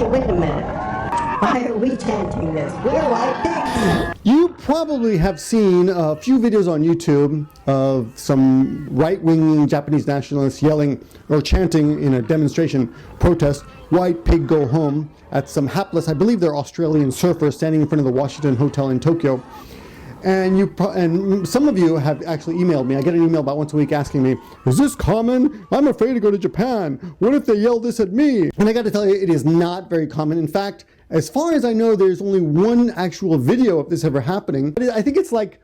Hey, wait a minute. Why are we chanting this? We're white pigs. You probably have seen a few videos on YouTube of some right-wing Japanese nationalists yelling or chanting in a demonstration protest, "White pig go home," at some hapless, I believe they're Australian surfers standing in front of the Washington Hotel in Tokyo. And some of you have actually emailed me. I get an email about once a week asking me, "Is this common? I'm afraid to go to Japan. What if they yell this at me?" And I got to tell you, it is not very common. In fact, as far as I know, there's only one actual video of this ever happening. But I think it's like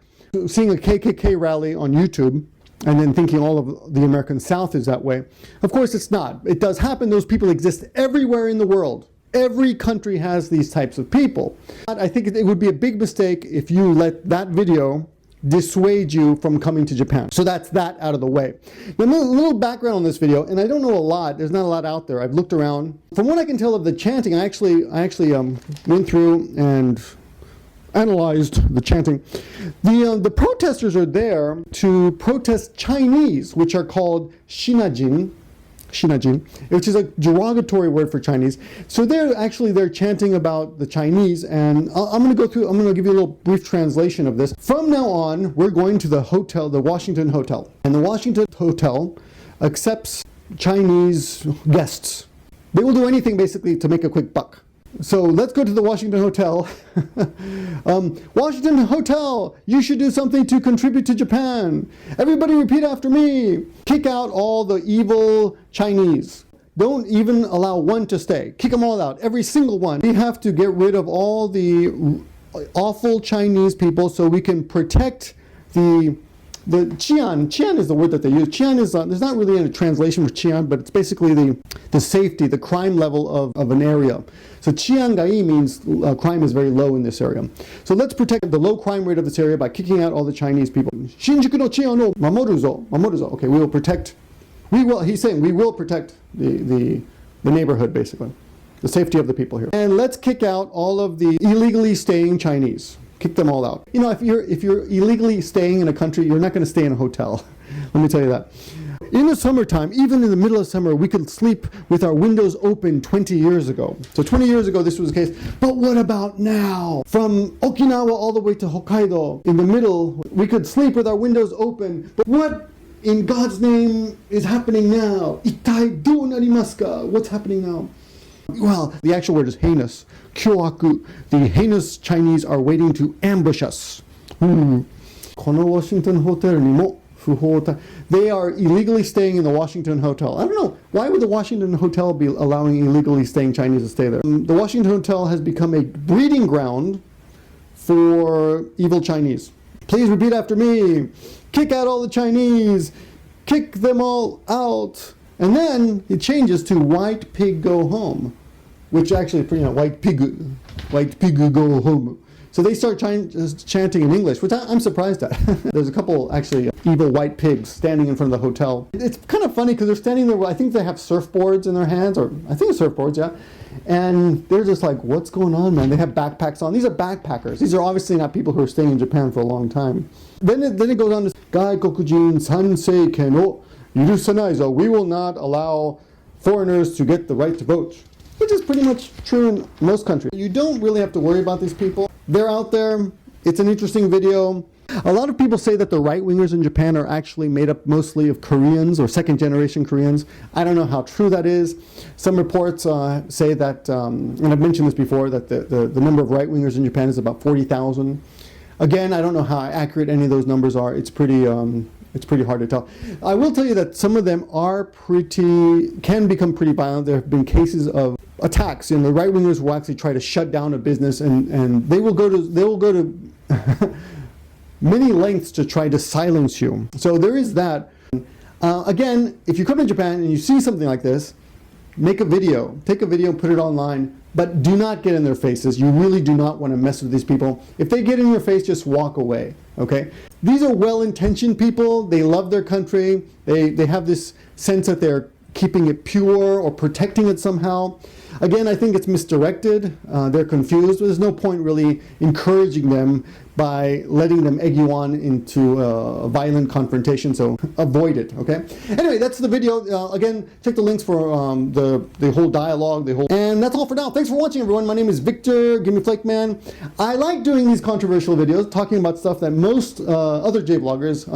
seeing a KKK rally on YouTube and then thinking all of the American South is that way. Of course, it's not. It does happen. Those people exist everywhere in the world. Every country has these types of people. I think it would be a big mistake if you let that video dissuade you from coming to Japan. So that's that out of the way. Now, a little background on this video, and I don't know a lot. There's not a lot out there. I've looked around. From what I can tell of the chanting, I actually went through and analyzed the chanting. The protesters are there to protest Chinese, which are called shinajin, which is a derogatory word for Chinese. So they're chanting about the Chinese, and I'm going to give you a little brief translation of this. From now on, we're going to the hotel, the Washington Hotel. And the Washington Hotel accepts Chinese guests. They will do anything basically to make a quick buck. So let's go to the Washington Hotel. Washington Hotel, you should do something to contribute to Japan. Everybody repeat after me. Kick out all the evil Chinese. Don't even allow one to stay. Kick them all out, every single one. We have to get rid of all the awful Chinese people so we can protect the Chian is the word that they use. Chian is, there's not really a translation for Chian, but it's basically the safety, the crime level of an area. So Chian gai means crime is very low in this area. So let's protect the low crime rate of this area by kicking out all the Chinese people. Shinjuku no Chian no mamoru zo. Okay, he's saying we will protect the neighborhood, basically. The safety of the people here. And let's kick out all of the illegally staying Chinese. Kick them all out. You know, if you're illegally staying in a country, you're not going to stay in a hotel. Let me tell you that. In the summertime, even in the middle of summer, we could sleep with our windows open 20 years ago. So 20 years ago, this was the case. But what about now? From Okinawa all the way to Hokkaido, in the middle, we could sleep with our windows open. But what in God's name is happening now? Itai do narimasu ka? What's happening now? Well, the actual word is heinous. Kyouaku. The heinous Chinese are waiting to ambush us. Kono Washington Hotel ni mo fuhou. They are illegally staying in the Washington Hotel. I don't know. Why would the Washington Hotel be allowing illegally staying Chinese to stay there? The Washington Hotel has become a breeding ground for evil Chinese. Please repeat after me. Kick out all the Chinese. Kick them all out. And then it changes to white pig go home, which actually, white pig go home. So they start chanting in English, which I'm surprised at. There's a couple actually evil white pigs standing in front of the hotel. It's kind of funny because they're standing there. I think they have surfboards in their hands, or I think it's surfboards, yeah. And they're just like, what's going on, man? They have backpacks on. These are backpackers. These are obviously not people who are staying in Japan for a long time. Then it goes on to Gaikokujin sansei keno yurusanai. We will not allow foreigners to get the right to vote, which is pretty much true in most countries. You don't really have to worry about these people. They're out there. It's an interesting video. A lot of people say that the right-wingers in Japan are actually made up mostly of Koreans or second-generation Koreans. I don't know how true that is. Some reports say that, and I've mentioned this before, that the number of right-wingers in Japan is about 40,000. Again, I don't know how accurate any of those numbers are. It's pretty hard to tell. I will tell you that some of them can become pretty violent. There have been cases of attacks. The right-wingers will actually try to shut down a business, and they will go to many lengths to try to silence you. So there is that. Again, if you come to Japan and you see something like this, make a video. Take a video, put it online, but do not get in their faces. You really do not want to mess with these people. If they get in your face, just walk away, okay? These are well-intentioned people. They love their country. They have this sense that they're keeping it pure or protecting it somehow. Again, I think it's misdirected. They're confused. There's no point really encouraging them by letting them egg you on into a violent confrontation, so avoid it, okay? Anyway, that's the video. Again, check the links for the whole dialogue, and that's all for now. Thanks for watching, everyone. My name is Victor, Give Me Flake Man. I like doing these controversial videos, talking about stuff that most other J-bloggers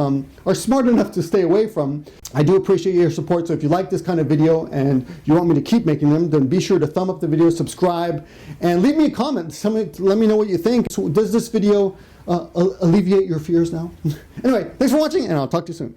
are smart enough to stay away from. I do appreciate your support, so if you like this kind of video and you want me to keep making them, then be sure to thumb up the video, subscribe, and leave me a comment. Let me know what you think. So does this video alleviate your fears now? Anyway, thanks for watching, and I'll talk to you soon.